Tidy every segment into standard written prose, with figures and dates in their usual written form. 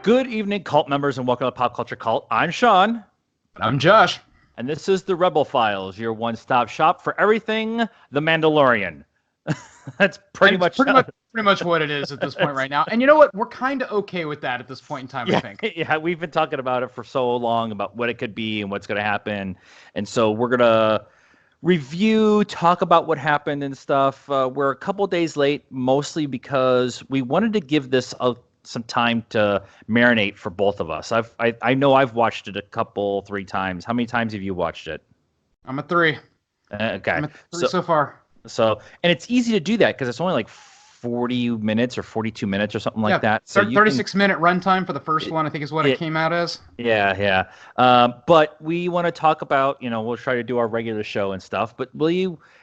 Good evening, cult members, and welcome to Pop Culture Cult. I'm Sean. I'm Josh. And this is the Rebel Files, your one-stop shop for everything The Mandalorian. That's pretty much what it is at this point right now. And you know what? We're kind of okay with that at this point in time, yeah, I think. Yeah, we've been talking about it for so long, about what it could be and what's going to happen. And so we're going to review, talk about what happened and stuff. We're a couple days late, mostly because we wanted to give this some time to marinate for both of us. I know I've watched it 3 times. How many times have you watched it? I'm at 3. Okay. I'm at 3 so far. So, and it's easy to do that because it's only like 40 minutes or 42 minutes or something like that. So 36-minute runtime for the first one, I think is what it came out as. Yeah. But we want to talk about, we'll try to do our regular show and stuff. But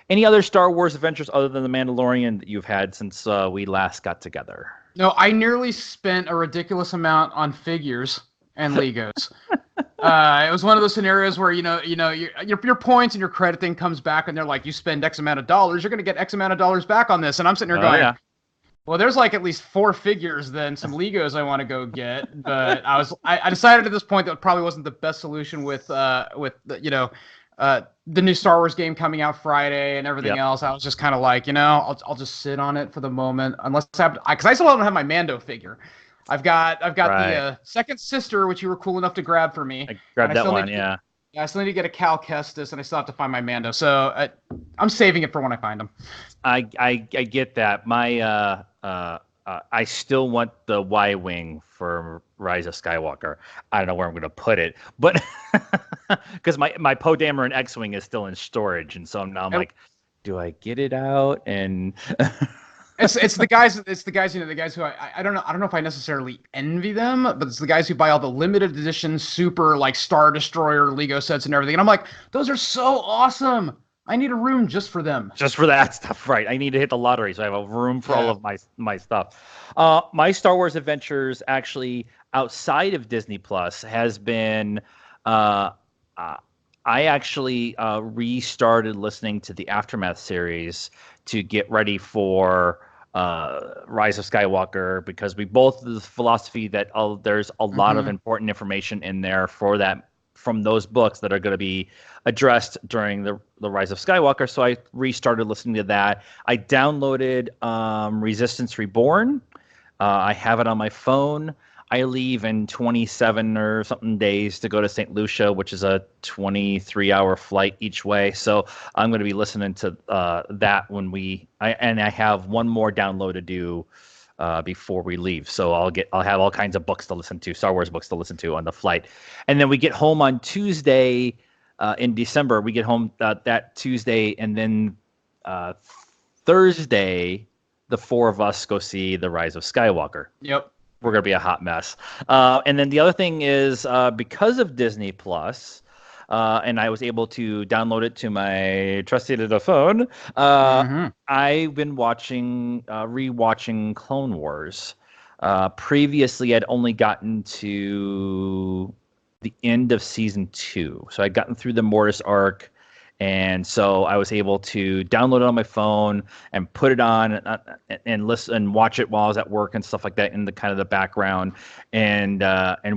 any other Star Wars adventures other than The Mandalorian that you've had since we last got together? No, I nearly spent a ridiculous amount on figures and Legos. It was one of those scenarios where your points and your credit thing comes back, and they're like, you spend X amount of dollars, you're going to get X amount of dollars back on this, and I'm sitting here going, well, there's like at least 4 figures, then some Legos I want to go get, but I decided at this point that it probably wasn't the best solution with the new Star Wars game coming out Friday and everything else. I was just kind of like, I'll just sit on it for the moment, unless because I still don't have my Mando figure. I've got the second sister, which you were cool enough to grab for me. I grabbed that one, yeah. I still need to get a Cal Kestis, and I still have to find my Mando. So I'm saving it for when I find them. I get that. I still want the Y-wing for Rise of Skywalker. I don't know where I'm going to put it, but because my Poe Dameron X-wing is still in storage, and so now I'm like, do I get it out? And it's the guys. The guys who I don't know if I necessarily envy them, but it's the guys who buy all the limited edition super like Star Destroyer Lego sets and everything. And I'm like, those are so awesome. I need a room just for them. Just for that stuff, right? I need to hit the lottery, so I have a room for all of my stuff. My Star Wars adventures, actually, outside of Disney Plus, has been. I actually restarted listening to the Aftermath series to get ready for Rise of Skywalker, because we both have the philosophy that there's a lot of important information in there from those books that are going to be addressed during the Rise of Skywalker. So I restarted listening to that. I downloaded Resistance Reborn. I have it on my phone. I leave in 27 or something days to go to St. Lucia, which is a 23-hour flight each way. So I'm going to be listening to that when I have one more download to do before we leave. So I'll have all kinds of books to listen to, Star Wars books to listen to on the flight. And then we get home on Tuesday in December. We get home that Tuesday, and then Thursday, the 4 of us go see the Rise of Skywalker. Yep. We're going to be a hot mess. And then the other thing is because of Disney Plus, and I was able to download it to my trusty little phone, I've been rewatching Clone Wars. Previously, I'd only gotten to the end of season 2. So I'd gotten through the Mortis arc. And so I was able to download it on my phone and put it on and listen and watch it while I was at work and stuff like that in the kind of the background. And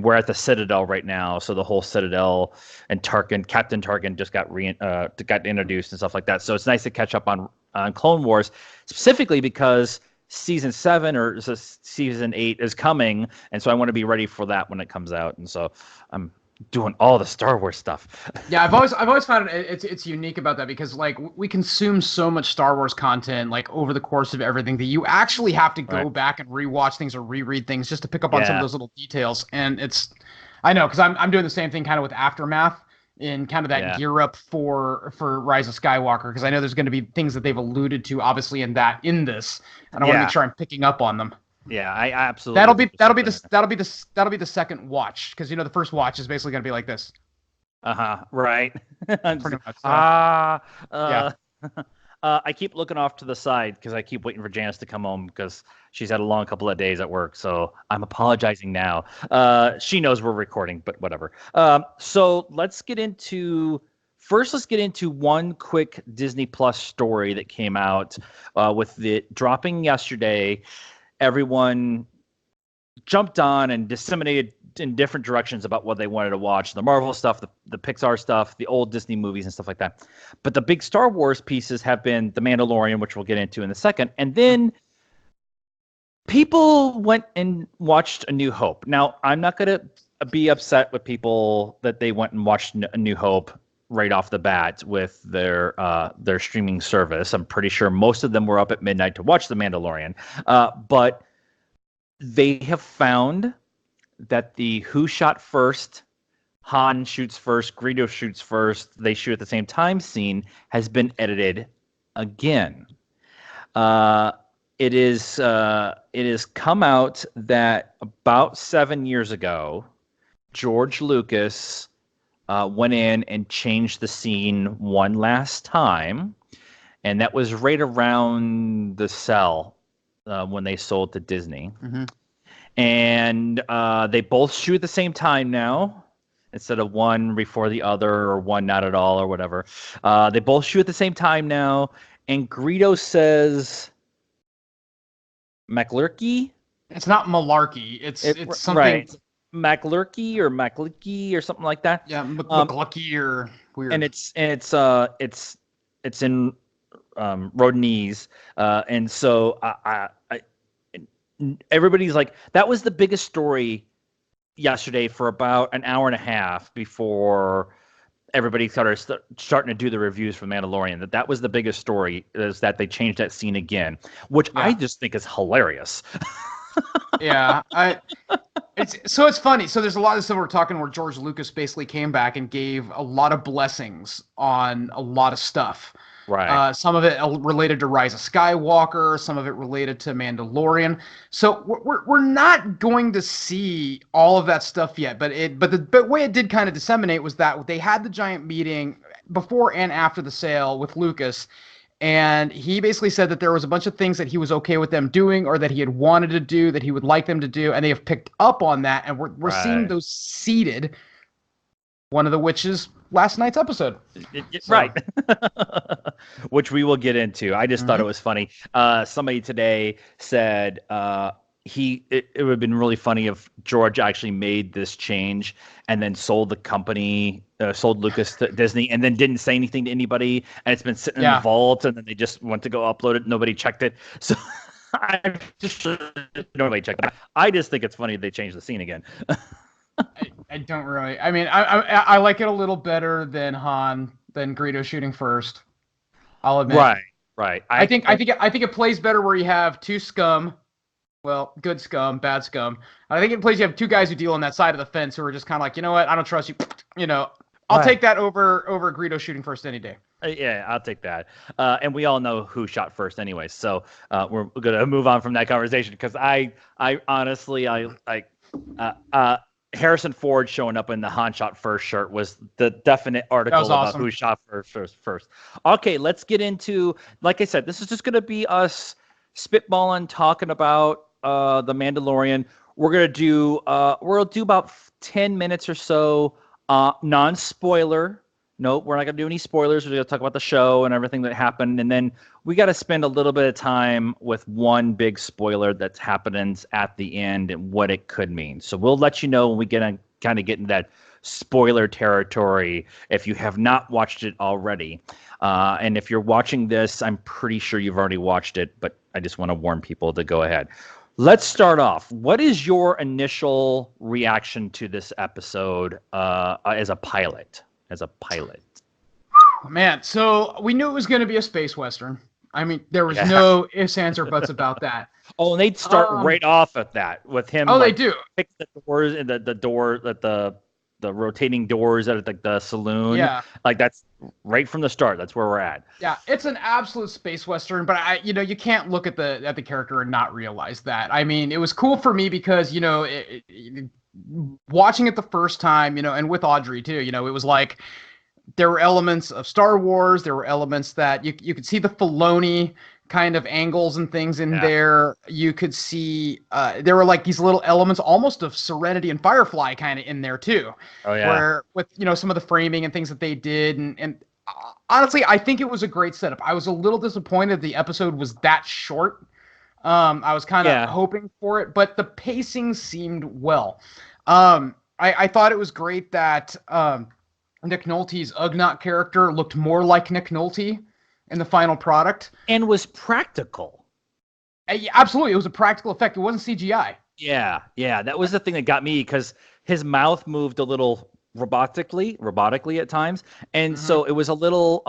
we're at the Citadel right now, so the whole Citadel and Captain Tarkin just got introduced and stuff like that. So it's nice to catch up on Clone Wars, specifically because season 7 or season 8 is coming, and so I want to be ready for that when it comes out. And so I'm doing all the Star Wars stuff. Yeah, I've always found it's unique about that, because like we consume so much Star Wars content like over the course of everything that you actually have to go back and rewatch things or reread things just to pick up on some of those little details. And I know, because I'm doing the same thing kind of with Aftermath in kind of that gear up for Rise of Skywalker, because I know there's going to be things that they've alluded to obviously in this, and I want to make sure I'm picking up on them. Yeah, I absolutely. That'll be the second watch, because the first watch is basically gonna be like this. Right. Pretty much. I keep looking off to the side because I keep waiting for Janice to come home because she's had a long couple of days at work. So I'm apologizing now. She knows we're recording, but whatever. So let's get into one quick Disney Plus story that came out with it dropping yesterday. Everyone jumped on and disseminated in different directions about what they wanted to watch, the Marvel stuff, the Pixar stuff, the old Disney movies and stuff like that. But the big Star Wars pieces have been The Mandalorian, which we'll get into in a second. And then people went and watched A New Hope. Now, I'm not going to be upset with people that they went and watched A New Hope right off the bat with their streaming service. I'm pretty sure most of them were up at midnight to watch The Mandalorian. But they have found that the who shot first, Han shoots first, Greedo shoots first, they shoot at the same time scene has been edited again. It is come out that about 7 years ago, George Lucas went in and changed the scene one last time, and that was right around the sell when they sold to Disney. Mm-hmm. And they both shoot at the same time now, instead of one before the other or one not at all or whatever. They both shoot at the same time now, and Greedo says McLurky? It's not malarkey. It's something... Right. McLurky or McLurky or something like that. Yeah, McLucky or weird. And it's in Rodinese. And so I everybody's like, that was the biggest story yesterday for about an hour and a half before everybody starting to do the reviews for Mandalorian. That was the biggest story, is that they changed that scene again, which I just think is hilarious. Yeah, it's funny. So there's a lot of stuff we're talking where George Lucas basically came back and gave a lot of blessings on a lot of stuff. Right. Some of it related to Rise of Skywalker, some of it related to Mandalorian. So we're not going to see all of that stuff yet. But the way it did kind of disseminate was that they had the giant meeting before and after the sale with Lucas, and he basically said that there was a bunch of things that he was okay with them doing, or that he had wanted to do, that he would like them to do, and they have picked up on that, and we're seeing those seeded. One of the which is last night's episode. Right. Which we will get into. I just thought it was funny. Somebody today said it would have been really funny if George actually made this change and then sold the company, sold Lucas to Disney, and then didn't say anything to anybody, and it's been sitting in the vault, and then they just went to go upload it. Nobody checked it. So I just nobody checked it. I just think it's funny they changed the scene again. I don't really. I mean, I like it a little better than Greedo shooting first. I'll admit. Right. I think it plays better where you have two scum. Well, good scum, bad scum. I think it plays you have two guys who deal on that side of the fence who are just kind of like, you know what, I don't trust you. You know, I'll take that over Greedo shooting first any day. Yeah, I'll take that. And we all know who shot first anyway. So we're going to move on from that conversation, because I honestly, Harrison Ford showing up in the Han shot first shirt was the definite article about who shot first. Okay, let's get into, like I said, this is just going to be us spitballing, talking about the Mandalorian. We're going to do about 10 minutes or so non-spoiler. No, we're not going to do any spoilers. We're going to talk about the show and everything that happened. And then we got to spend a little bit of time with one big spoiler that's happening at the end and what it could mean. So we'll let you know when we get into that spoiler territory if you have not watched it already. And if you're watching this, I'm pretty sure you've already watched it, but I just want to warn people to go ahead. Let's start off. What is your initial reaction to this episode as a pilot? Man, so we knew it was going to be a space western. I mean, there was no ifs, ands, or buts about that. Oh, and they'd start right off at that with him. Oh, they do. Pick the doors and the door that the rotating doors at the saloon. Yeah, like that's right from the start. That's where we're at. Yeah, it's an absolute space western, but you can't look at the character and not realize that. I mean, it was cool for me because watching it the first time, and with Audrey too, it was like there were elements of Star Wars. There were elements that you could see the Filoni kind of angles and things in there. You could see there were like these little elements almost of Serenity and Firefly kind of in there too. Oh yeah. Where with some of the framing and things that they did, and honestly, I think it was a great setup. I was a little disappointed the episode was that short. I was kind of hoping for it, but the pacing seemed well. I thought it was great that Nick Nolte's Ugnaught character looked more like Nick Nolte in the final product. And was practical. Yeah, absolutely. It was a practical effect. It wasn't CGI. Yeah. That was the thing that got me, because his mouth moved a little robotically at times. And so it was a little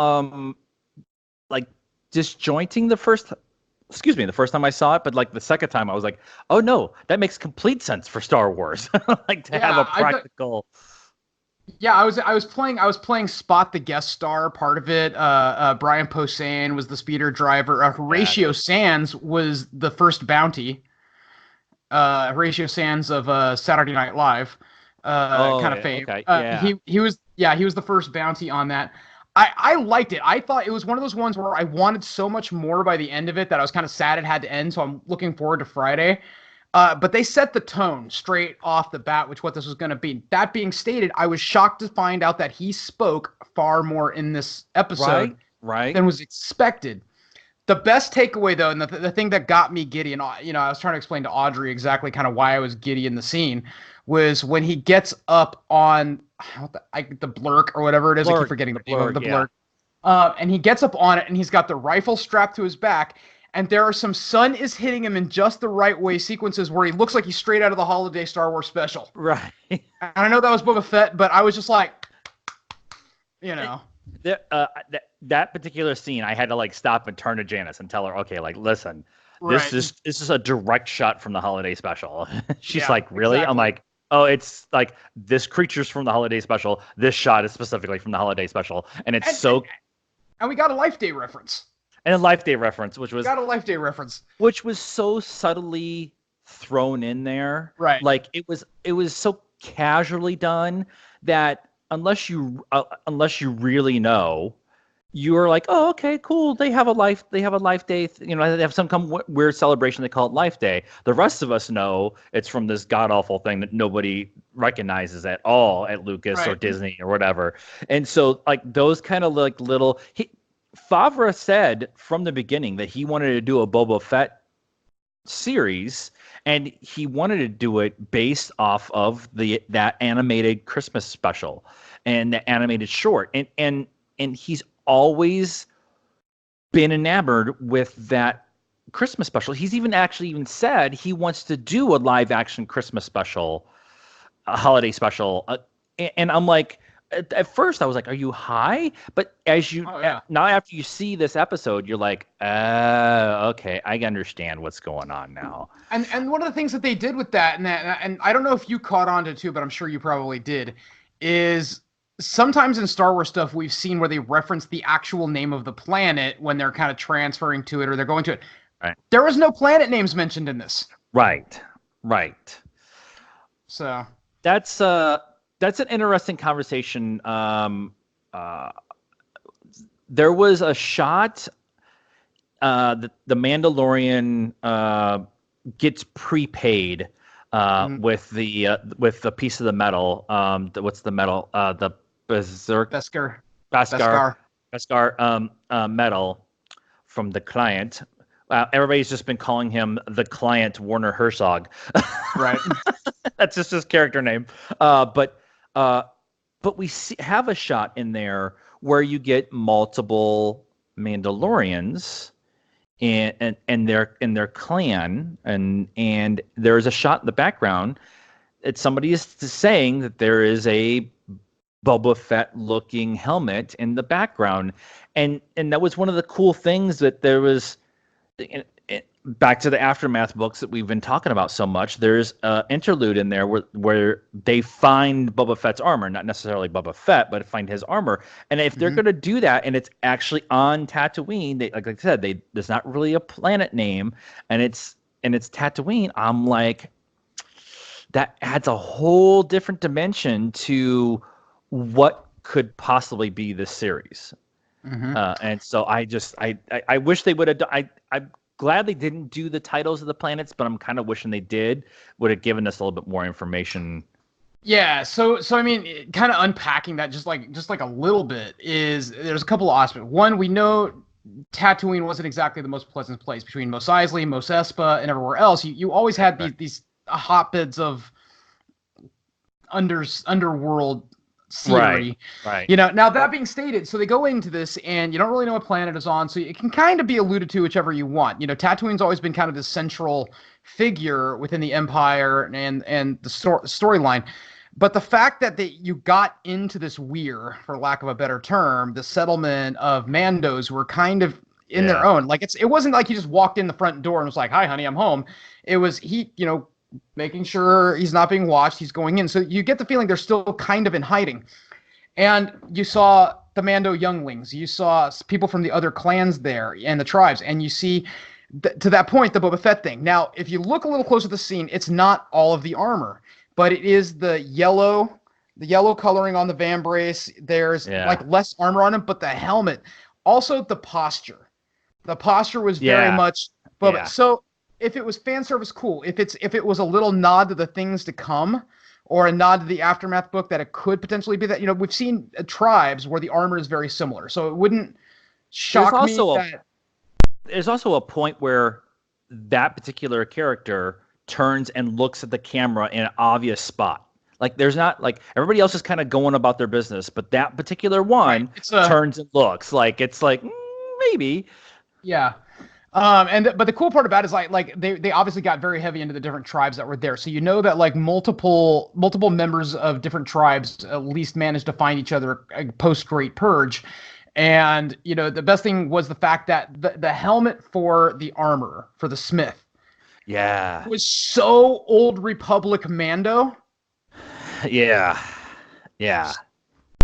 like disjointing the first time I saw it, but like the second time I was like, oh no, that makes complete sense for Star Wars. Like to have a practical. I was playing Spot the guest star part of it. Brian Posehn was the speeder driver. Horatio Sands was the first bounty. Horatio Sands of Saturday Night Live, kind of fame. Okay. He was the first bounty on that. I liked it. I thought it was one of those ones where I wanted so much more by the end of it that I was kind of sad it had to end. So I'm looking forward to Friday. But they set the tone straight off the bat, what this was going to be. That being stated, I was shocked to find out that he spoke far more in this episode than was expected. The best takeaway, though, and the thing that got me giddy, and I was trying to explain to Audrey exactly kind of why I was giddy in the scene, was when he gets up on the blurk or whatever it is. I keep forgetting the name of the blurk. And he gets up on it, and he's got the rifle strapped to his back, and there are some sun is hitting him in just the right way sequences where he looks like he's straight out of the holiday Star Wars special. Right. And I know that was Boba Fett, but I was just like, that particular scene, I had to like stop and turn to Janice and tell her, okay, like, listen, this is a direct shot from the holiday special. She's like, really? Exactly. I'm like, oh, it's like this creature's from the holiday special. This shot is specifically from the holiday special, and and we got a Life Day reference. And a Life Day reference, which was which was so subtly thrown in there. Right. Like it was so casually done that unless you really know, you're like, oh, okay, cool. They have a life day. They have some weird celebration. They call it Life Day. The rest of us know it's from this god awful thing that nobody recognizes at all at Lucas or Disney or whatever. And so like those kind of like little. Favreau said from the beginning that he wanted to do a Boba Fett series, and he wanted to do it based off of that animated Christmas special and the animated short, and he's always been enamored with that Christmas special. He's even said he wants to do a live action Christmas special, a holiday special, and I'm like. At first, I was like, "Are you high?" But now after you see this episode, you're like, "Okay, I understand what's going on now." And one of the things that they did with that, and I don't know if you caught on to it too, but I'm sure you probably did, is sometimes in Star Wars stuff we've seen where they reference the actual name of the planet when they're kind of transferring to it or they're going to it. Right. There was no planet names mentioned in this. Right. So that's an interesting conversation. There was a shot. The Mandalorian gets prepaid with the piece of the metal. What's the metal? The Beskar metal from the client. Everybody's just been calling him the client Werner Herzog. Right. That's just his character name. But we have a shot in there where you get multiple Mandalorians and their clan, and there's a shot in the background that somebody is saying that there is a Boba Fett looking helmet in the background, and that was one of the cool things that there was. Back to the Aftermath books that we've been talking about so much, there's an interlude in there where they find Boba Fett's armor, not necessarily Boba Fett, but find his armor. And if they're going to do that, and it's actually on Tatooine, like I said, there's not really a planet name, and it's Tatooine. I'm like, that adds a whole different dimension to what could possibly be this series. And so I wish they would have. I'm glad they didn't do the titles of the planets, but I'm kind of wishing they did. Would have given us a little bit more information. Yeah. So I mean, kind of unpacking that just like a little bit is there's a couple of aspects. One, we know Tatooine wasn't exactly the most pleasant place between Mos Eisley, Mos Espa, and everywhere else. You always had these hotbeds of underworld scenery. Right. Now that being stated, so they go into this and you don't really know what planet is on, so it can kind of be alluded to whichever you want. Tatooine's always been kind of this central figure within the Empire and the storyline. But the fact that you got into this weir, for lack of a better term, the settlement of Mandos were kind of in their own. Like it wasn't like he just walked in the front door and was like, "Hi, honey, I'm home." It was he, making sure he's not being watched. He's going in, so you get the feeling they're still kind of in hiding. And you saw the Mando younglings, you saw people from the other clans there and the tribes, and you see to that point the Boba Fett thing. Now, if you look a little closer at the scene, it's not all of the armor, but it is the yellow coloring on the vambrace. There's like less armor on him, but the helmet, also the posture. The posture was very much Boba. Yeah. So if it was fan service, cool. If it was a little nod to the things to come, or a nod to the Aftermath book, that it could potentially be that. We've seen tribes where the armor is very similar, so it wouldn't shock me that. There's also a point where that particular character turns and looks at the camera in an obvious spot. Like there's not like everybody else is kind of going about their business, but that particular one turns and looks like it's like maybe. Yeah. But the cool part about it is like they obviously got very heavy into the different tribes that were there. So that like multiple members of different tribes at least managed to find each other post Great Purge. And the best thing was the fact that the helmet for the armor for the Smith was so Old Republic Mando. Yeah.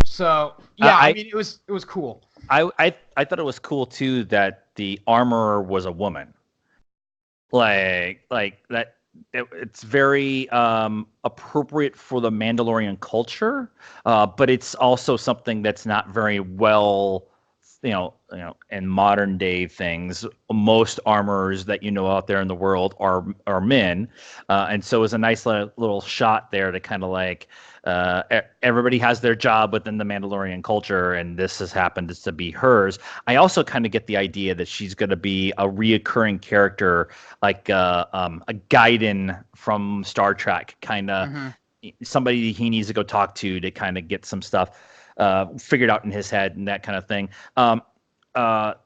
So I mean it was cool. I thought it was cool too that the armorer was a woman. Like that. It's very appropriate for the Mandalorian culture, but it's also something that's not very well, in modern day things. Most armorers that out there in the world are men, and so it was a nice little shot there to kind of like. Everybody has their job within the Mandalorian culture, and this has happened to be hers. I also kind of get the idea that she's going to be a reoccurring character, like a Gaiden from Star Trek, kind of somebody he needs to go talk to kind of get some stuff figured out in his head and that kind of thing. The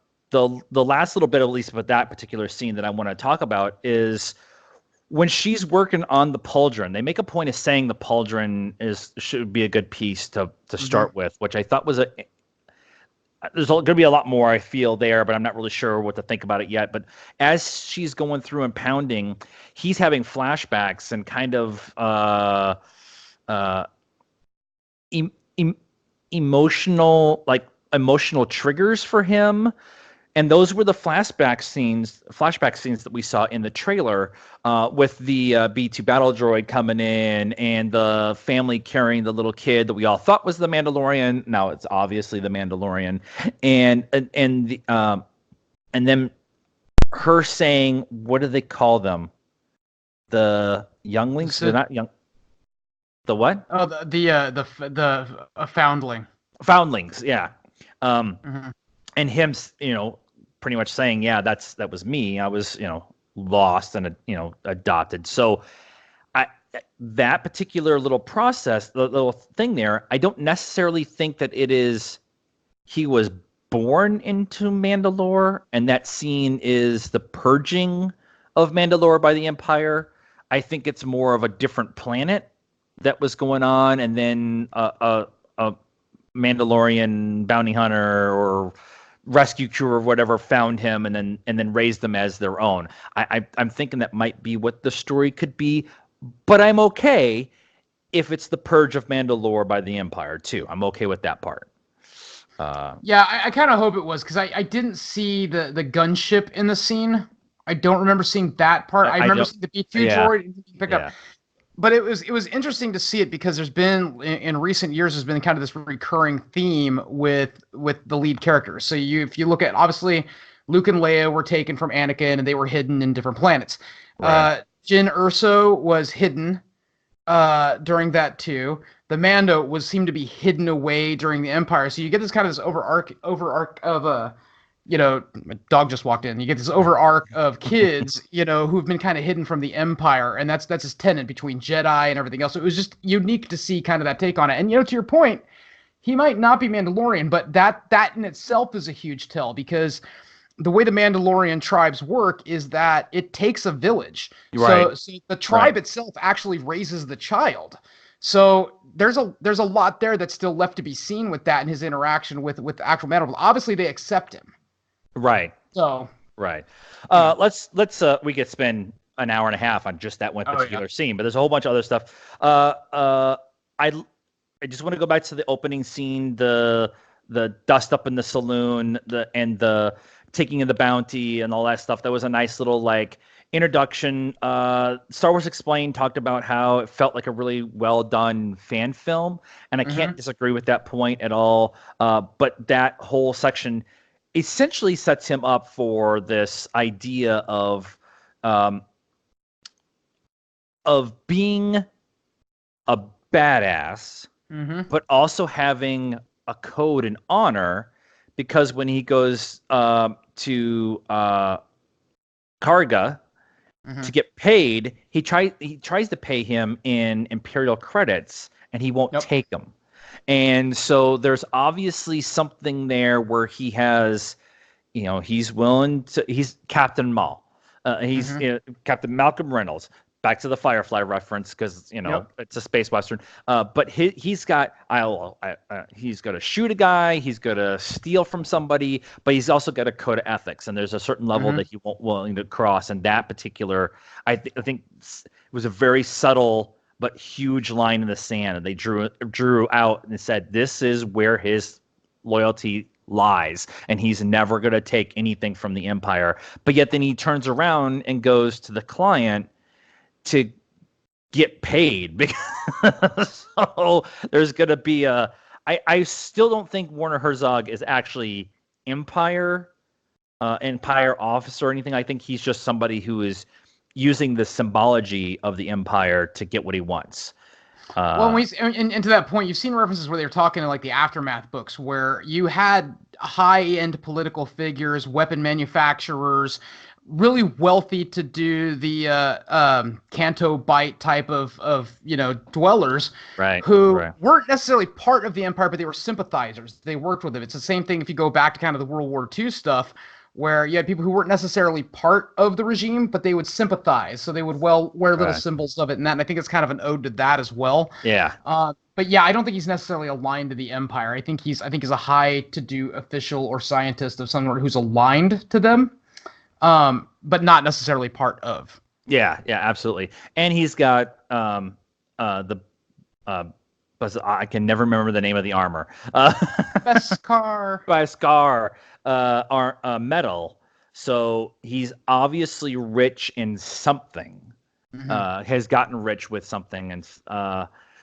last little bit, at least with that particular scene that I want to talk about is. When she's working on the pauldron, they make a point of saying the pauldron should be a good piece to start with, which I thought was there's going to be a lot more I feel there, but I'm not really sure what to think about it yet. But as she's going through and pounding, he's having flashbacks and kind of emotional triggers for him. And those were the flashback scenes that we saw in the trailer with the B2 battle droid coming in and the family carrying the little kid that we all thought was the Mandalorian. Now it's obviously the Mandalorian, and then her saying, what do they call them? The younglings? They're not young. The what? Oh, the foundling. Foundlings, yeah. And him, pretty much saying, that was me. I was, lost and, adopted. So that particular little process, the little thing there, I don't necessarily think that he was born into Mandalore, and that scene is the purging of Mandalore by the Empire. I think it's more of a different planet that was going on, and then a Mandalorian bounty hunter or rescue crew or whatever found him and then raised them as their own. I'm thinking that might be what the story could be, but I'm okay if it's the purge of Mandalore by the Empire too. I'm okay with that part. I kind of hope it was, because I didn't see the gunship in the scene. I don't remember seeing that part. I remember seeing the B2 droid pick up. But it was interesting to see it, because there's been in recent years there's been kind of this recurring theme with the lead characters. So if you look at, obviously Luke and Leia were taken from Anakin and they were hidden in different planets. Right. Jyn Erso was hidden during that too. The Mando seemed to be hidden away during the Empire. So you get this kind of over arc of my dog just walked in. You get this over arc of kids, who've been kind of hidden from the Empire, and that's his tenet between Jedi and everything else. So it was just unique to see kind of that take on it. And to your point, he might not be Mandalorian, but that in itself is a huge tell, because the way the Mandalorian tribes work is that it takes a village. Right. So the tribe itself actually raises the child. So there's a lot there that's still left to be seen with that and his interaction with the actual Mandalorian. Obviously, they accept him. Right. So right. Let's we could spend an hour and a half on just that one particular scene, but there's a whole bunch of other stuff. I just want to go back to the opening scene, the dust up in the saloon, the taking of the bounty and all that stuff. That was a nice little introduction. Star Wars Explained talked about how it felt like a really well done fan film, and I can't disagree with that point at all. But that whole section essentially sets him up for this idea of being a badass, but also having a code and honor, because when he goes to Karga to get paid, he tries to pay him in Imperial credits, and he won't take them. And so there's obviously something there where he has, he's willing to. He's Captain Maul. He's Captain Malcolm Reynolds. Back to the Firefly reference, because it's a space western. But he's got he's got to shoot a guy, he's got to steal from somebody, but he's also got a code of ethics, and there's a certain level that he won't willing to cross. And that particular, I think, it was a very subtle but huge line in the sand, and they drew out and said this is where his loyalty lies, and he's never going to take anything from the Empire. But yet then he turns around and goes to the client to get paid, because so there's going to be I still don't think Werner Herzog is actually Empire officer or anything. I think he's just somebody who is using the symbology of the Empire to get what he wants. Well, and to that point, you've seen references where they were talking in the Aftermath books, where you had high-end political figures, weapon manufacturers, really wealthy to do the Canto Bight type of dwellers, who weren't necessarily part of the Empire, but they were sympathizers. They worked with it. It's the same thing if you go back to kind of the World War II stuff, where you had people who weren't necessarily part of the regime, but they would sympathize. So they would wear little symbols of it and that. And I think it's kind of an ode to that as well. Yeah. But yeah, I don't think he's necessarily aligned to the Empire. I think he's a high-to-do official or scientist of some sort who's aligned to them, but not necessarily part of. Yeah, absolutely. And he's got I can never remember the name of the armor. Beskar metal. So he's obviously rich in something. Has gotten rich with something, and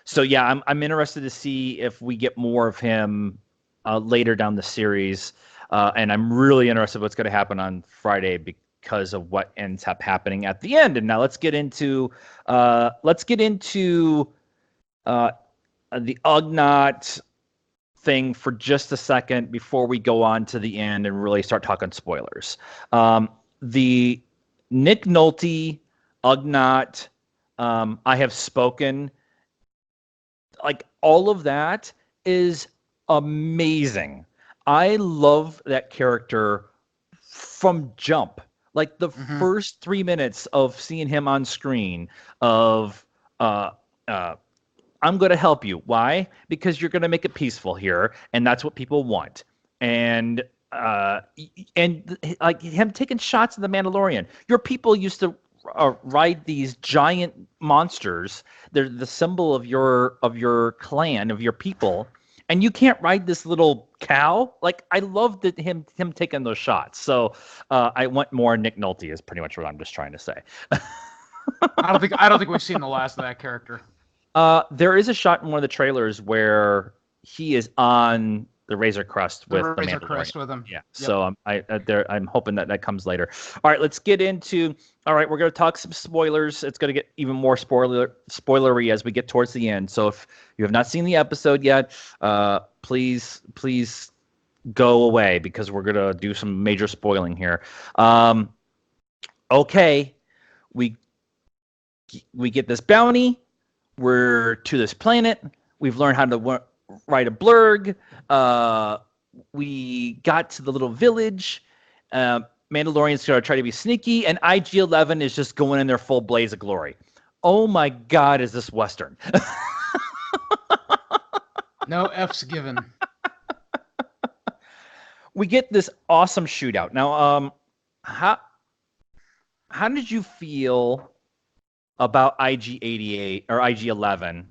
so yeah, I'm interested to see if we get more of him later down the series, and I'm really interested in what's going to happen on Friday because of what ends up happening at the end. And now let's get into the Ugnaught thing for just a second before we go on to the end and really start talking spoilers. The Nick Nolte Ugnaught, I have spoken, all of that is amazing. I love that character from jump. The first 3 minutes of seeing him on screen of I'm going to help you. Why? Because you're going to make it peaceful here, and that's what people want. And him taking shots of the Mandalorian. Your people used to ride these giant monsters. They're the symbol of your clan, of your people, and you can't ride this little cow. I love him taking those shots. So I want more Nick Nolte is pretty much what I'm just trying to say. I don't think we've seen the last of that character. There is a shot in one of the trailers where he is on the Razor Crest with the Mandalorian. Crest with him. Yeah. Yep. So I'm hoping that comes later. All right, let's get into. All right, we're going to talk some spoilers. It's going to get even more spoilery as we get towards the end. So if you have not seen the episode yet, please go away because we're gonna do some major spoiling here. Okay, we get this bounty. We're to this planet. We've learned how to ride a blurg. We got to the little village. Mandalorian's gonna try to be sneaky, and IG-11 is just going in their full blaze of glory. Oh my God, is this Western? No F's given. We get this awesome shootout. Now, how did you feel about IG-88 or IG-11?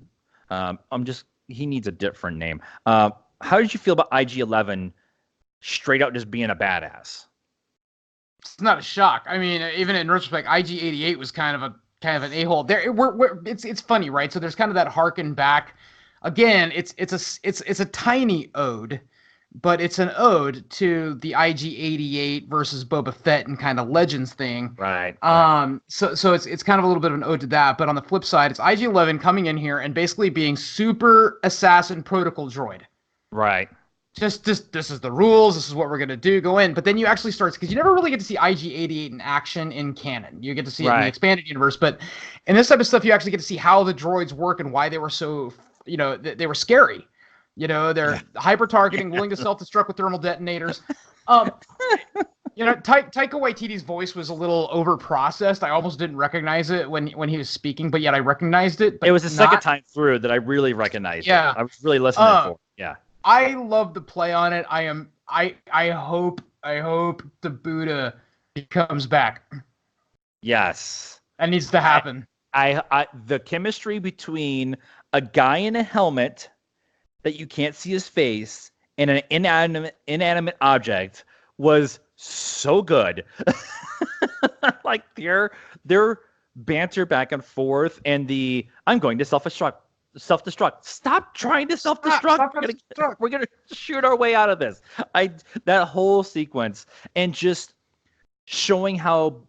He needs a different name. How did you feel about IG-11 straight out just being a badass? It's not a shock. I mean, even in retrospect, IG-88 was kind of an a-hole. It's funny, right? So there's kind of that harken back. Again, it's a tiny ode, but it's an ode to the IG-88 versus Boba Fett and kind of Legends thing. Right. So it's kind of a little bit of an ode to that. But on the flip side, it's IG-11 coming in here and basically being super assassin protocol droid. Right. Just this is the rules. This is what we're gonna do. Go in, but then you actually start because you never really get to see IG-88 in action in canon. You get to see it in the expanded universe, but in this type of stuff, you actually get to see how the droids work and why they were so they were scary. They're hyper targeting, willing to self-destruct with thermal detonators. Taika Waititi's voice was a little over-processed. I almost didn't recognize it when he was speaking, but yet I recognized it. But it was the second time through that I really recognized it. I was really listening for it. Yeah. I love the play on it. I hope the Buddha comes back. Yes. That needs to happen. The chemistry between a guy in a helmet that you can't see his face and an inanimate object was so good. Like their banter back and forth and I'm going to self-destruct. Stop trying to self-destruct. We're gonna shoot our way out of this. That whole sequence and just showing how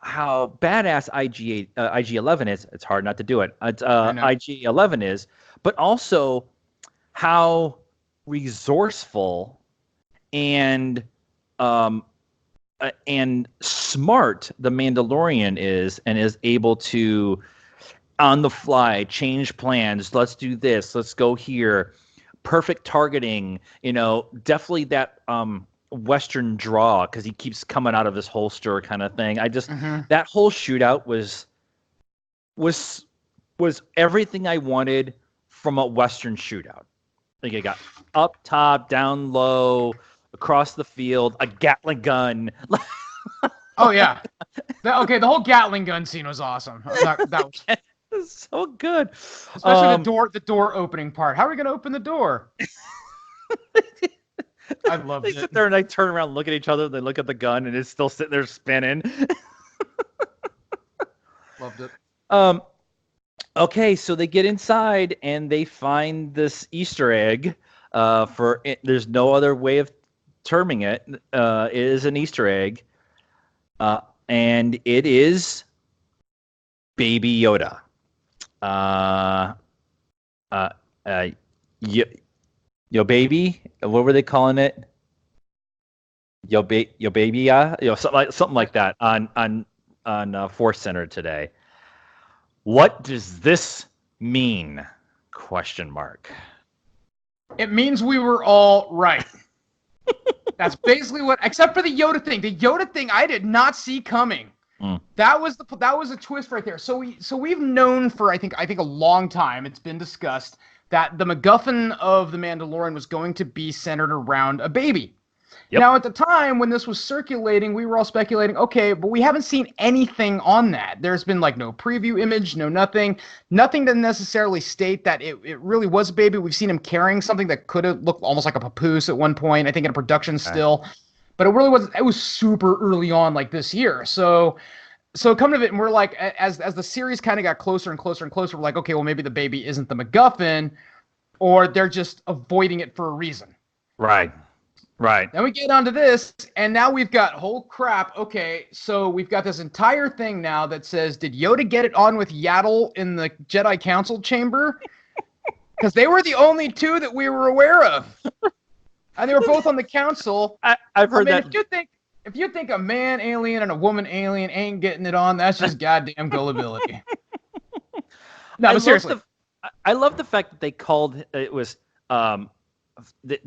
badass IG-11 is. It's hard not to do it. IG-11 is, but also how resourceful and smart the Mandalorian is, and is able to on the fly change plans. Let's do this. Let's go here. Perfect targeting. Definitely that Western draw because he keeps coming out of his holster kind of thing. That whole shootout was everything I wanted from a Western shootout. Like it got up top, down low, across the field, a Gatling gun. Oh yeah. The whole Gatling gun scene was awesome. That was so good. Especially the door opening part. How are we going to open the door? I loved it. They sit there and they turn around, look at each other, they look at the gun, and it's still sitting there spinning. Loved it. Okay, so they get inside and they find this Easter egg. There's no other way of terming it. It is an Easter egg, and it is Baby Yoda. Yo baby, what were they calling it? Yo baby, something like that on Force Center today. What does this mean? Question mark. It means we were all right. That's basically except for the Yoda thing. The Yoda thing I did not see coming. That was a twist right there. So we've known for I think a long time. It's been discussed that the MacGuffin of The Mandalorian was going to be centered around a baby. Yep. Now, at the time when this was circulating, we were all speculating, okay, but we haven't seen anything on that. There's been no preview image, nothing to necessarily state that it really was a baby. We've seen him carrying something that could have looked almost like a papoose at one point, I think in a production still. But it really wasn't. It was super early on, this year. So come to it, and we're like, as the series kind of got closer and closer and closer, we're like, okay, well maybe the baby isn't the MacGuffin, or they're just avoiding it for a reason. Right. Then we get onto this, and now we've got whole crap. Okay, so we've got this entire thing now that says, did Yoda get it on with Yaddle in the Jedi Council chamber? Because they were the only two that we were aware of. and they were both on the council. I've heard that. If you think a man alien and a woman alien ain't getting it on, that's just goddamn gullibility. No, but seriously, I love the fact that they called it was the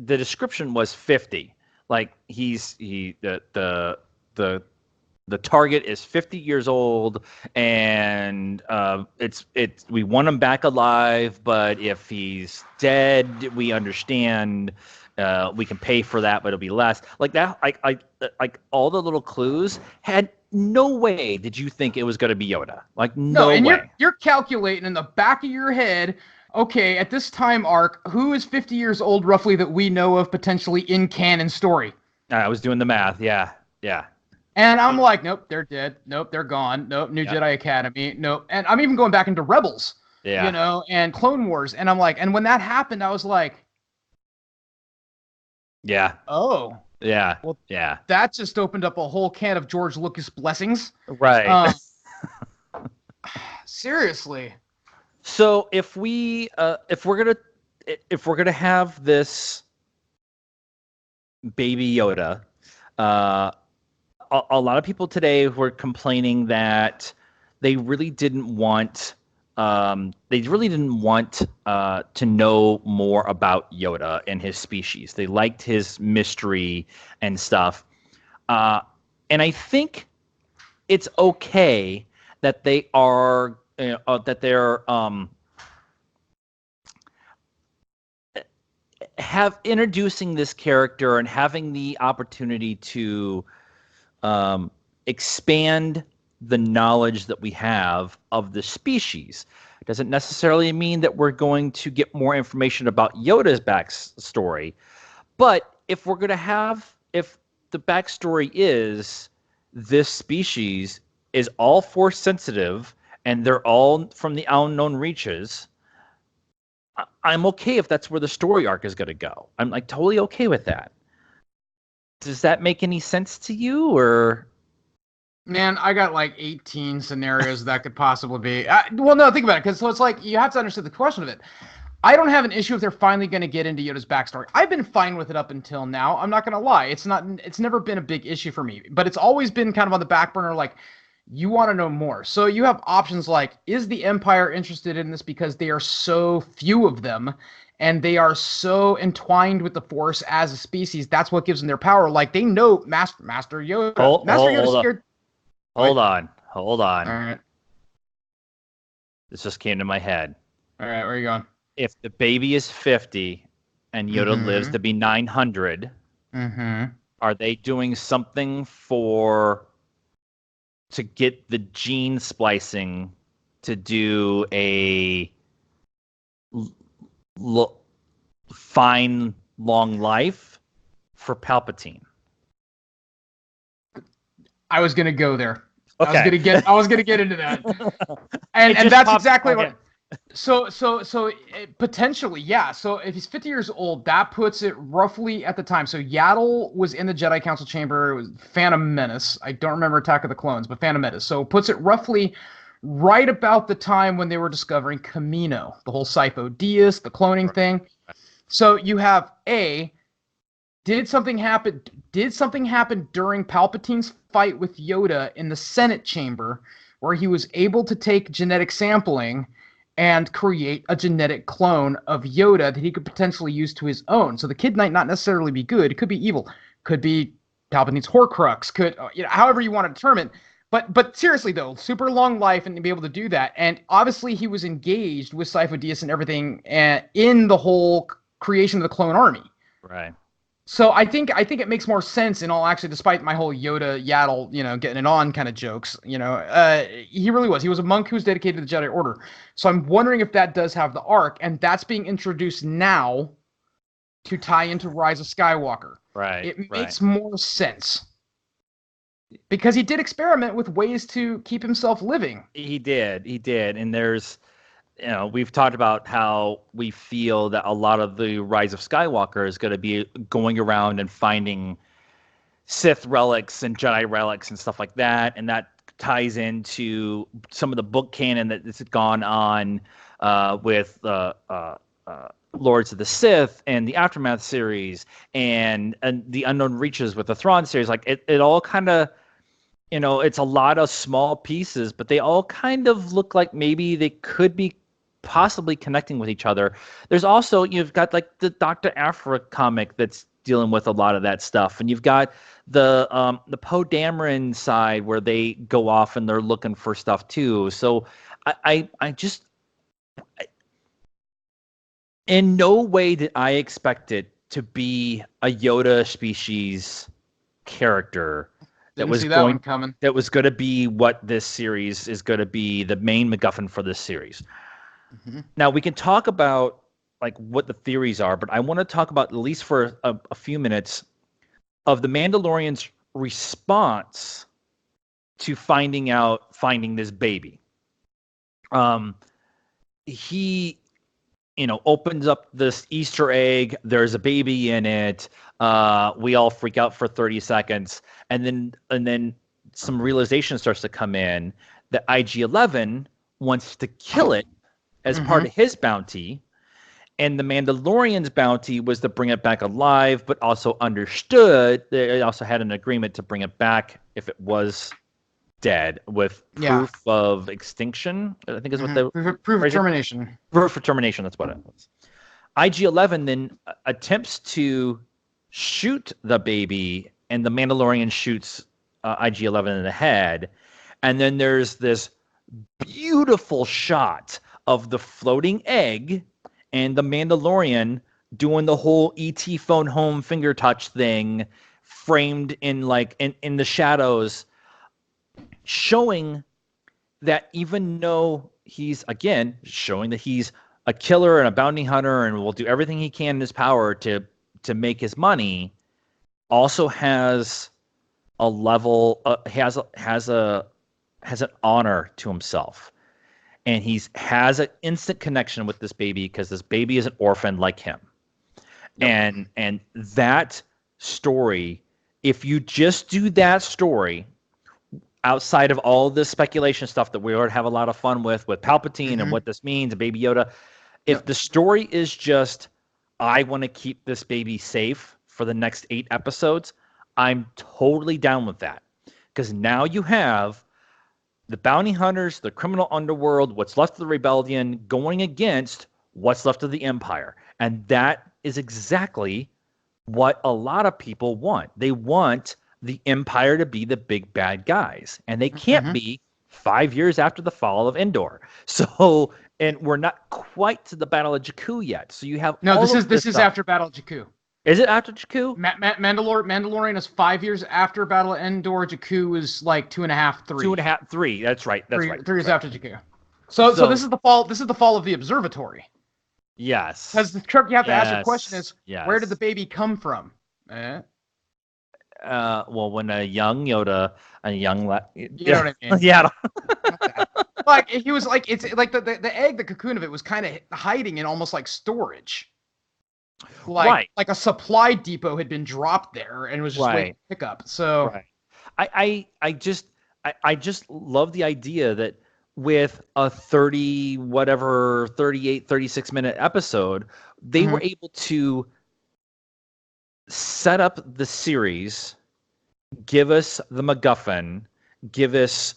description was 50. Like the target is 50 years old, and we want him back alive, but if he's dead, we understand. We can pay for that, but it'll be less. Like that, like all the little clues had no way did you think it was going to be Yoda. Like no and way. You're calculating in the back of your head, okay, at this time arc, who is 50 years old roughly that we know of potentially in canon story? I was doing the math. Yeah. And I'm like, nope, they're dead. Nope, they're gone. Nope, New Jedi Academy. Nope. And I'm even going back into Rebels, and Clone Wars. And I'm like, and when that happened, I was like, yeah. Oh. Yeah. Well, yeah. That just opened up a whole can of George Lucas blessings. Right. Seriously. So if we're gonna have this Baby Yoda, a lot of people today were complaining that they really didn't want to know more about Yoda and his species. They liked his mystery and stuff. And I think it's okay that they are have introducing this character and having the opportunity to expand the knowledge that we have of the species. It doesn't necessarily mean that we're going to get more information about Yoda's backstory, but if the backstory is this species is all force sensitive and they're all from the unknown reaches, I'm okay if that's where the story arc is going to go. I'm like totally okay with that. Does that make any sense to you, or? Man, I got like 18 scenarios that could possibly be. Well, no, think about it, because so it's like you have to understand the question of it. I don't have an issue if they're finally going to get into Yoda's backstory. I've been fine with it up until now. I'm not going to lie. It's never been a big issue for me, but it's always been kind of on the back burner. Like, you want to know more. So you have options like, is the Empire interested in this because they are so few of them and they are so entwined with the Force as a species? That's what gives them their power. Like, they know Master Yoda. Hold on. All right. This just came to my head. All right, where are you going? If the baby is 50 and Yoda lives to be 900, are they doing something to get the gene splicing to do a fine long life for Palpatine? I was gonna go there. Okay. I was gonna get into that, and that's exactly what. So potentially, yeah. So if he's 50 years old, that puts it roughly at the time. So Yaddle was in the Jedi Council chamber. It was Phantom Menace. I don't remember Attack of the Clones, but Phantom Menace. So it puts it roughly right about the time when they were discovering Kamino, the whole Sifo Dyas, the cloning thing. So you have did something happen during Palpatine's fight with Yoda in the Senate chamber where he was able to take genetic sampling and create a genetic clone of Yoda that he could potentially use to his own? So the kid might not necessarily be good. It could be evil. Could be Palpatine's Horcrux. Could, however you want to determine. But seriously, though, super long life and to be able to do that. And obviously he was engaged with Sifo Dyas and everything in the whole creation of the clone army. Right. So I think it makes more sense in all actually, despite my whole Yoda Yaddle, getting it on kind of jokes, he really was. He was a monk who was dedicated to the Jedi Order. So I'm wondering if that does have the arc, and that's being introduced now to tie into Rise of Skywalker. Right. It makes more sense. Because he did experiment with ways to keep himself living. He did. And there's, we've talked about how we feel that a lot of the Rise of Skywalker is going to be going around and finding Sith relics and Jedi relics and stuff like that. And that ties into some of the book canon that has gone on with Lords of the Sith and the Aftermath series and the Unknown Reaches with the Thrawn series. Like it all kind of, it's a lot of small pieces, but they all kind of look like maybe they could be possibly connecting with each other. There's also, you've got like the Dr. Aphra comic that's dealing with a lot of that stuff, and you've got the Poe Dameron side where they go off and they're looking for stuff too. So I just in no way did I expect it to be a Yoda species character that was going to be what this series is going to be, the main MacGuffin for this series. Mm-hmm. Now we can talk about like what the theories are, but I want to talk about, at least for a few minutes, of the Mandalorian's response to finding this baby. He opens up this Easter egg. There's a baby in it. We all freak out for 30 seconds, and then some realization starts to come in that IG-11 wants to kill it as part of his bounty, and the Mandalorian's bounty was to bring it back alive, but also understood they also had an agreement to bring it back if it was dead, with proof of extinction, I think is what the proof of termination. Proof of termination, that's what it was. IG-11 then attempts to shoot the baby, and the Mandalorian shoots IG-11 in the head, and then there's this beautiful shot of the floating egg and the Mandalorian doing the whole ET phone home finger touch thing, framed in the shadows, showing that even though he's, again, showing that he's a killer and a bounty hunter and will do everything he can in his power to make his money, also has a level, has an honor to himself. And has an instant connection with this baby because this baby is an orphan like him. Yep. And that story, if you just do that story, outside of all this speculation stuff that we already have a lot of fun with Palpatine and what this means, and Baby Yoda, if the story is just, I want to keep this baby safe for the next 8 episodes, I'm totally down with that. Because now you have the bounty hunters, the criminal underworld, what's left of the rebellion, going against what's left of the Empire. And that is exactly what a lot of people want. They want the Empire to be the big bad guys. And they can't be 5 years after the fall of Endor. So, and we're not quite to the Battle of Jakku yet. So you have this is after Battle of Jakku. Is it after Jakku? Mandalorian is 5 years after Battle of Endor. Jakku is like 2.5, 3. 2.5, 3. That's right. 3 years after Jakku. So this is the fall. This is the fall of the observatory. Yes. Because you have to ask your question is, where did the baby come from? Well, when a young Yoda, you know what I mean? Yeah. Like he was like, it's like the egg, the cocoon of it was kind of hiding in almost like storage. Like a supply depot had been dropped there and was just waiting to pick up. So I just love the idea that with a 38, 36 minute episode, they were able to set up the series, give us the MacGuffin, give us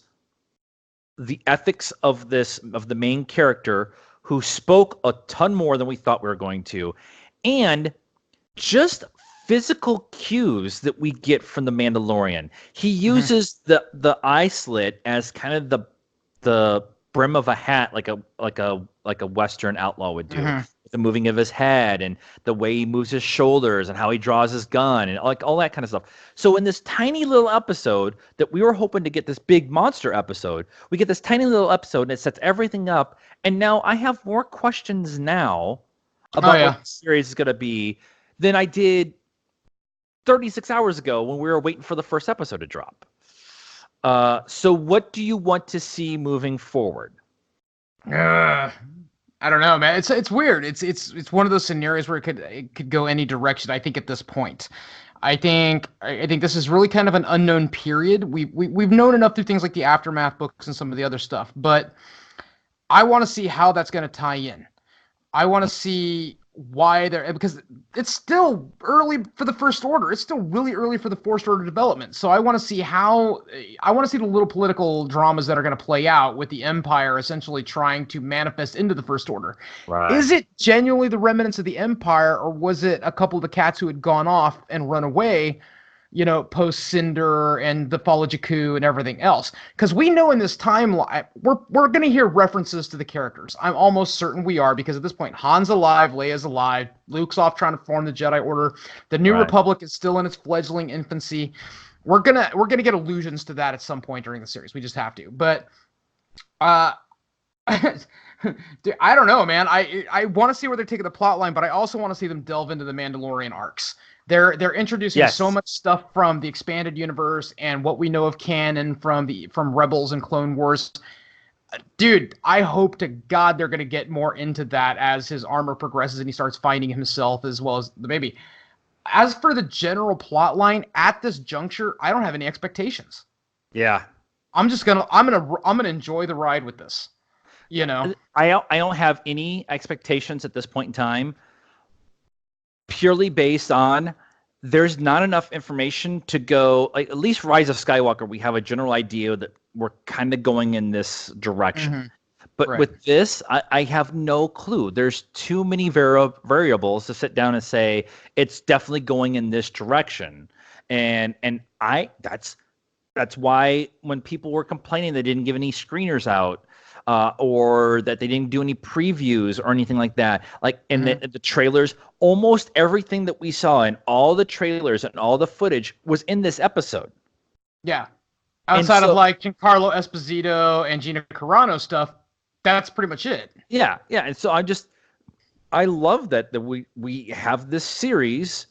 the ethics of the main character, who spoke a ton more than we thought we were going to, and just physical cues that we get from the Mandalorian. He uses the eye slit as kind of the brim of a hat, like a Western outlaw would do. With the moving of his head and the way he moves his shoulders and how he draws his gun and like all that kind of stuff. So in this tiny little episode that we were hoping to get this big monster episode, we get this tiny little episode and it sets everything up. And now I have more questions now about what the series is going to be than I did 36 hours ago when we were waiting for the first episode to drop. So what do you want to see moving forward? I don't know, man. It's weird. It's one of those scenarios where it could go any direction. I think at this point, I think this is really kind of an unknown period. We've known enough through things like the Aftermath books and some of the other stuff, but I want to see how that's going to tie in. I want to see why they're, because it's still early for the First Order. It's still really early for the First Order development. So I want to see the little political dramas that are going to play out with the Empire essentially trying to manifest into the First Order. Right. Is it genuinely the remnants of the Empire, or was it a couple of the cats who had gone off and run away, post Cinder and the Fall of Jakku and everything else? Because we know in this timeline, we're going to hear references to the characters. I'm almost certain we are, because at this point, Han's alive, Leia's alive, Luke's off trying to form the Jedi Order. The New Republic is still in its fledgling infancy. We're gonna get allusions to that at some point during the series. We just have to. But dude, I don't know, man. I want to see where they're taking the plot line, but I also want to see them delve into the Mandalorian arcs. They're introducing so much stuff from the expanded universe and what we know of canon from Rebels and Clone Wars. Dude, I hope to God they're going to get more into that as his armor progresses and he starts finding himself as well as the baby. As for the general plot line at this juncture, I don't have any expectations. Yeah. I'm gonna enjoy the ride with this. I don't have any expectations at this point in time, purely based on there's not enough information to go, like, at least Rise of Skywalker, we have a general idea that we're kind of going in this direction. Mm-hmm. But with this, I have no clue. There's too many variables to sit down and say it's definitely going in this direction. And that's why when people were complaining they didn't give any screeners out, or that they didn't do any previews or anything like that. Like in the trailers, almost everything that we saw in all the trailers and all the footage was in this episode. Yeah. Outside of like Giancarlo Esposito and Gina Carano stuff, that's pretty much it. Yeah. Yeah. And so I love that we have this series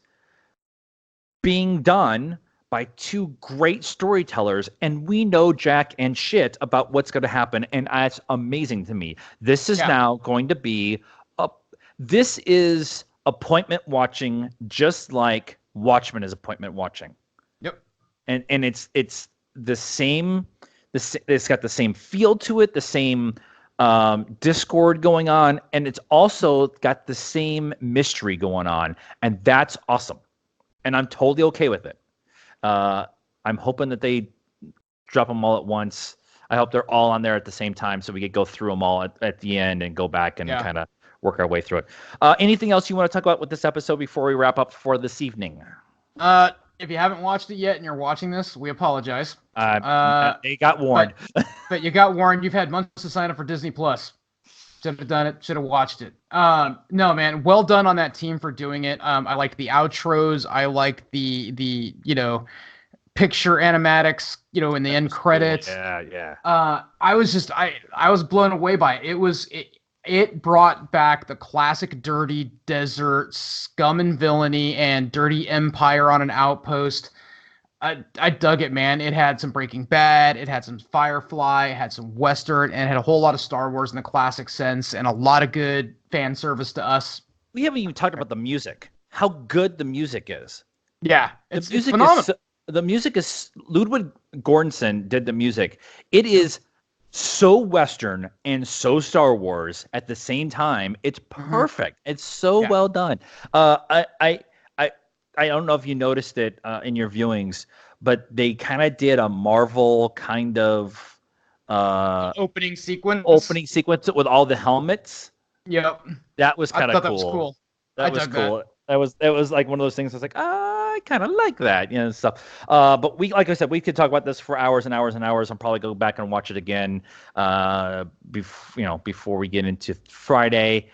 being done by two great storytellers, and we know jack and shit about what's going to happen, and that's amazing to me. This is now going to be this is appointment watching, just like Watchmen is appointment watching. Yep. And it's the same. It's got the same feel to it, the same discord going on, and it's also got the same mystery going on, and that's awesome. And I'm totally okay with it. I'm hoping that they drop them all at once. I hope they're all on there at the same time so we could go through them all at the end and go back and kind of work our way through it. Anything else you want to talk about with this episode before we wrap up for this evening? If you haven't watched it yet and you're watching this, we apologize. They got warned. But you got warned. You've had months to sign up for Disney Plus. Should have done it. Should have watched it. No, man. Well done on that team for doing it. I liked the outros. I liked the picture animatics, in the end credits. Cool. Yeah. I was blown away by it. It brought back the classic dirty desert scum and villainy and dirty empire on an outpost. I dug it, man. It had some Breaking Bad, it had some Firefly, it had some Western, and it had a whole lot of Star Wars in the classic sense, and a lot of good fan service to us. We haven't even talked about the music. How good the music is. Yeah, it's phenomenal. The music is Ludwig Göransson did the music. It is so Western and so Star Wars at the same time. It's perfect. It's so well done. I don't know if you noticed it in your viewings, but they kind of did a Marvel kind of opening sequence with all the helmets. Yep. That was kind of cool. That was cool. That was cool. That was like one of those things I was like, I kind of like that, and stuff. But like I said, we could talk about this for hours and hours and hours. I'll probably go back and watch it again before we get into Friday.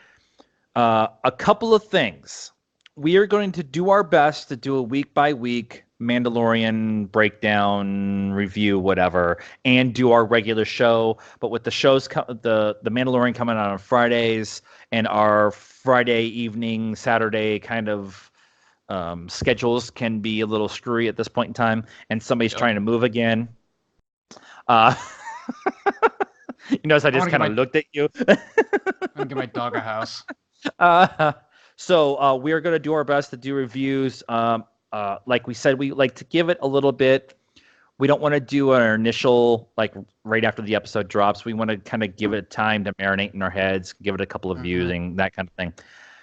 A couple of things. We are going to do our best to do a week-by-week Mandalorian breakdown, review, whatever, and do our regular show. But with the shows, the Mandalorian coming out on Fridays, and our Friday evening, Saturday kind of schedules can be a little screwy at this point in time, and somebody's trying to move again. You notice I just kind of looked at you. I'm going to give my dog a house. So we are going to do our best to do reviews. Like we said, we like to give it a little bit. we don't want to do our initial, like right after the episode drops. We want to kind of give it time to marinate in our heads, give it a couple of viewing, that kind of thing.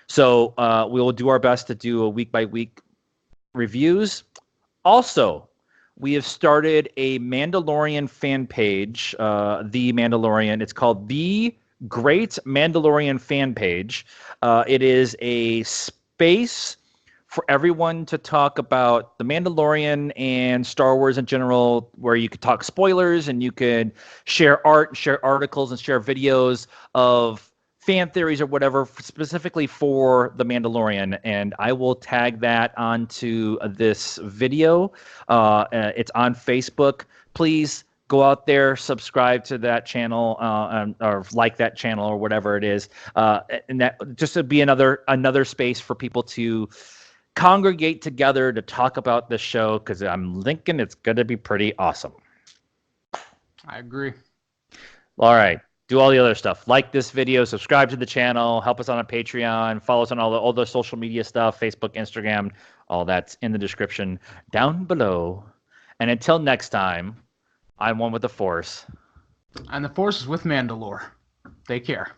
So we will do our best to do a week by week reviews. Also, we have started a Mandalorian fan page, The Mandalorian. It's called The Great Mandalorian Fan Page. It is a space for everyone to talk about The Mandalorian and Star Wars in general, where you could talk spoilers and you could share art, share articles, and share videos of fan theories or whatever, specifically for The Mandalorian. And I will tag that onto this video. It's on Facebook. Please go out there, subscribe to that channel, or like that channel or whatever it is. And that just to be another space for people to congregate together to talk about this show, because I'm thinking it's going to be pretty awesome. I agree. All right. Do all the other stuff. Like this video, subscribe to the channel, help us on a Patreon, follow us on all the social media stuff, Facebook, Instagram, all that's in the description down below. And until next time, I'm one with the Force. And the Force is with Mandalore. Take care.